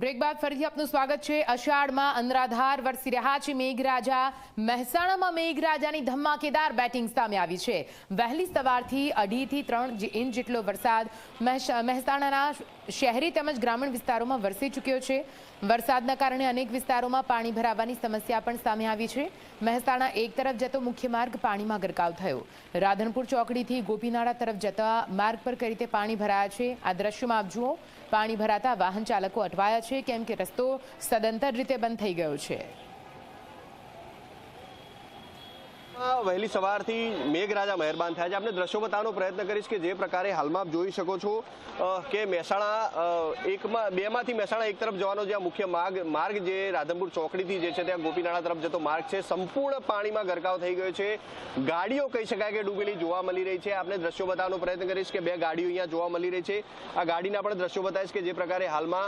Break બાદ ફરીથી આપનું સ્વાગત છે। અષાઢમાં અનરાધાર વરસી રહ્યા છે મેઘરાજા। મહેસાણામાં મેઘરાજાની ધમાકેદાર બેટિંગ સામે આવી છે। વહેલી સવારથી 2.5 થી 3 ઇંચ જેટલો વરસાદ મહેસાણાના શહેરી તેમજ ગ્રામીણ વિસ્તારોમાં વરસી ચૂક્યો છે। વરસાદના કારણે અનેક વિસ્તારોમાં પાણી ભરાવાની સમસ્યા પણ સામે આવી છે। મહેસાણા એક તરફ જતો મુખ્ય માર્ગ પાણીમાં ગરકાવ થયો। રાધનપુર ચોકડીથી ગોપીનાળા તરફ જતા માર્ગ પર કઈ રીતે પાણી ભરાયા છે આ દ્રશ્યમાં આપ જુઓ। પાણી ભરાતા વાહન ચાલકો અટવાયા છે કેમ કે રસ્તો સદંતર રીતે બંધ થઈ ગયો છે। વહેલી સવારથી મેઘરાજા મહેરબાન થયા છે। આપણે દ્રશ્યો બતાવવાનો પ્રયત્ન કરીશ કે જે પ્રકારે હાલમાં આપ જોઈ શકો છો કે મહેસાણા બેમાંથી મહેસાણા એક તરફ જવાનો જે મુખ્ય માર્ગ જે રાધનપુર ચોકડીથી જે છે ત્યાં ગોપીનાળા તરફ જતો માર્ગ છે સંપૂર્ણ પાણીમાં ગરકાવ થઈ ગયો છે। ગાડીઓ કહી શકાય કે ડૂબેલી જોવા મળી રહી છે। આપણે દ્રશ્યો બતાવવાનો પ્રયત્ન કરીશ કે 2 ગાડીઓ અહીંયા જોવા મળી રહી છે। આ ગાડીના પણ દ્રશ્યો બતાવીશ કે જે પ્રકારે હાલમાં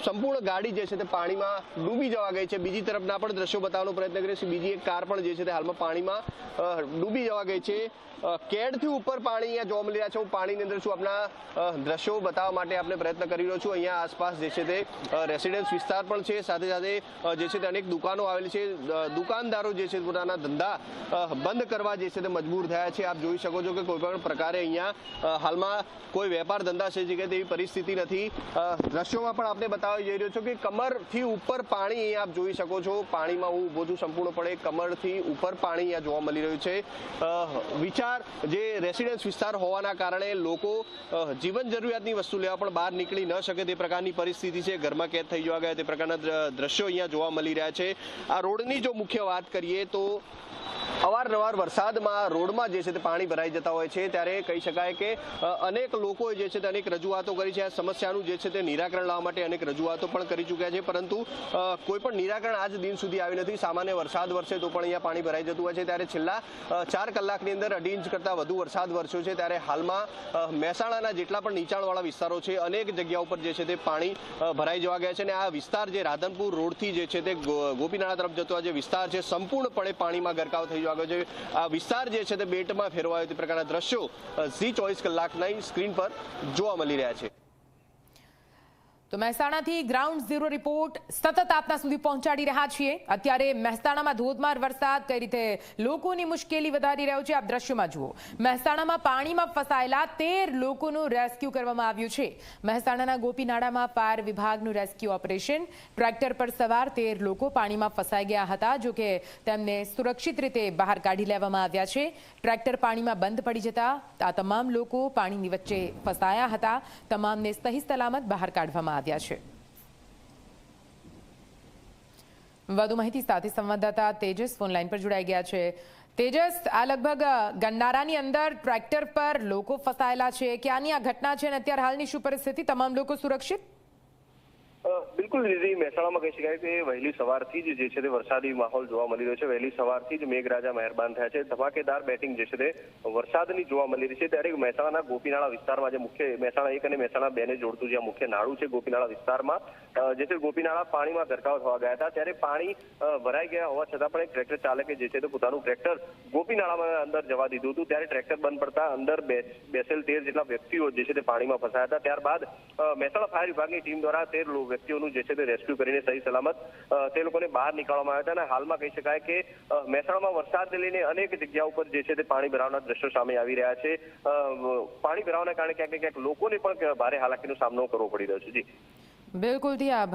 સંપૂર્ણ ગાડી જે છે તે પાણીમાં ડૂબી જવા ગઈ છે। બીજી તરફના પણ દ્રશ્યો બતાવવાનો પ્રયત્ન કરીશ। બીજી એક કાર પણ જે છે તે હાલમાં પાણીમાં ડૂબી જવા ગઈ છે। કેડથી ઉપર પાણી અહીંયા જોવા મળી રહ્યા છે। હું પાણીની અંદર છું, આપણા દ્રશ્યો બતાવવા માટે આપણે પ્રયત્ન કરી રહ્યો છું। અહીંયા આસપાસ જે છે તે રેસિડેન્સ વિસ્તાર પણ છે, સાથે સાથે જે છે તે અનેક દુકાનો આવેલી છે। દુકાનદારો જે છે પોતાના ધંધા બંધ કરવા જે છે તે મજબૂર થયા છે। આપ જોઈ શકો છો કે કોઈ પણ પ્રકારે અહીંયા હાલમાં કોઈ વેપાર ધંધા છે કે તેવી પરિસ્થિતિ નથી। દ્રશ્યોમાં પણ આપણે બતાવવા જઈ રહ્યો છું કે કમરથી ઉપર પાણી અહીંયા આપ જોઈ શકો છો। પાણીમાં હું ઊભો છું, સંપૂર્ણપણે કમરથી ઉપર પાણી અહીંયા જોવા મળી રહ્યું છે। જે રેસિડેન્સ વિસ્તાર હોવાના કારણે લોકો જીવન જરૂરિયાતની વસ્તુ લેવા પણ બહાર નીકળી ન શકે તે પ્રકારની પરિસ્થિતિ છે। ઘરમાં કેદ થઈ જવા ગયા તે પ્રકારના દ્રશ્યો અહીંયા જોવા મળી રહ્યા છે। આ રોડની જો મુખ્ય વાત કરીએ તો અવારનવાર વરસાદમાં રોડમાં જે છે તે પાણી ભરાઈ જતા હોય છે ત્યારે કહી શકાય કે અનેક લોકોએ જે છે તે અનેક રજૂઆતો કરી છે। આ સમસ્યાનું જે છે તે નિરાકરણ લાવવા માટે અનેક રજૂઆતો પણ કરી ચૂક્યા છે, પરંતુ કોઈ પણ નિરાકરણ આજ દિન સુધી આવી નથી। સામાન્ય વરસાદ વરસે તો પણ અહીંયા પાણી ભરાઈ જતું હોય છે, ત્યારે છેલ્લા 4 કલાકની અંદર 2.5 ઇંચ કરતાં વધુ વરસાદ વરસ્યો છે। ત્યારે હાલમાં મહેસાણાના જેટલા પણ નીચાણવાળા વિસ્તારો છે અનેક જગ્યા ઉપર જે છે તે પાણી ભરાઈ જવા ગયા છે અને આ વિસ્તાર જે રાધનપુર રોડથી જે છે તે ગોપીનાળા તરફ જતો આ જે વિસ્તાર છે સંપૂર્ણપણે પાણીમાં ગરકાવ થઈ જવા ગયો છે। આ વિસ્તાર જે છે તે બેટમાં ફેરવાયો તે પ્રકારના દ્રશ્યો ઝી 24 કલાકના સ્ક્રીન પર જોવા મળી રહ્યા છે। તો મહેસાણાથી ગ્રાઉન્ડ ઝીરો રિપોર્ટ સતત આપના સુધી પહોંચાડી રહ્યા છીએ। અત્યારે મહેસાણામાં ધોધમાર વરસાદ કઈ રીતે લોકોની મુશ્કેલી વધારી રહ્યો છે આપ દ્રશ્યમાં જુઓ। મહેસાણામાં પાણીમાં ફસાયેલા 13 લોકોનું રેસ્ક્યુ કરવામાં આવ્યું છે। મહેસાણાના ગોપીનાળામાં ફાયર વિભાગનું રેસ્ક્યુ ઓપરેશન। ટ્રેક્ટર પર સવાર 13 લોકો પાણીમાં ફસાઈ ગયા હતા, જો કે તેમને સુરક્ષિત રીતે બહાર કાઢી લેવામાં આવ્યા છે। ટ્રેક્ટર પાણીમાં બંધ પડી જતા આ તમામ લોકો પાણીની વચ્ચે ફસાયા હતા, તમામને સહી સલામત બહાર કાઢવામાં આવ્યા છે। વધુ માહિતી સાથે સંવાદદાતા તેજસ ફોનલાઈન પર જોડાઈ ગયા છે। તેજસ, આ લગભગ ગંડારાની અંદર ટ્રેક્ટર પર લોકો ફસાયેલા છે, ક્યાંની આ ઘટના છે અને અત્યારે હાલની શું પરિસ્થિતિ? તમામ લોકો સુરક્ષિત? બિલકુલ દીદી, મહેસાણામાં કહી શકાય કે વહેલી સવારથી જ જે છે તે વરસાદી માહોલ જોવા મળી રહ્યો છે। વહેલી સવારથી જ મેઘરાજા મહેરબાન થયા છે। ધમાકેદાર બેટિંગ જે છે તે વરસાદની જોવા મળી રહી છે। ત્યારે મહેસાણાના ગોપીનાળા વિસ્તારમાં જે મુખ્ય મહેસાણા 1 અને મહેસાણા 2 ને જોડતું જે મુખ્ય નાળું છે ગોપીનાળા વિસ્તારમાં, જે છે ગોપીનાળા પાણીમાં ગરકાવ થવા ગયા હતા। ત્યારે પાણી ભરાઈ ગયા હોવા છતાં પણ એક ટ્રેક્ટર ચાલકે જે છે તે પોતાનું ટ્રેક્ટર ગોપીનાળામાં અંદર જવા દીધું હતું। ત્યારે ટ્રેક્ટર બંધ પડતા અંદર બેસેલ 13 જેટલા વ્યક્તિઓ જે છે તે પાણીમાં ફસાયા હતા। ત્યારબાદ મહેસાણા ફાયર વિભાગની ટીમ દ્વારા 13 વ્યક્તિઓનું જે છે તે રેસ્ક્યુ કરીને સહી સલામત તે લોકોને બહાર નીકાળવામાં આવ્યા હતા। અને હાલમાં કહી શકાય કે મહેસાણામાં વરસાદને લઈને અનેક જગ્યા ઉપર જે છે તે પાણી ભરાવાના દ્રશ્યો સામે આવી રહ્યા છે। પાણી ભરાવાના કારણે ક્યાંક ને ક્યાંક લોકોને પણ ભારે હાલાકીનો સામનો કરવો પડી રહ્યો છે। જી બિલકુલ થી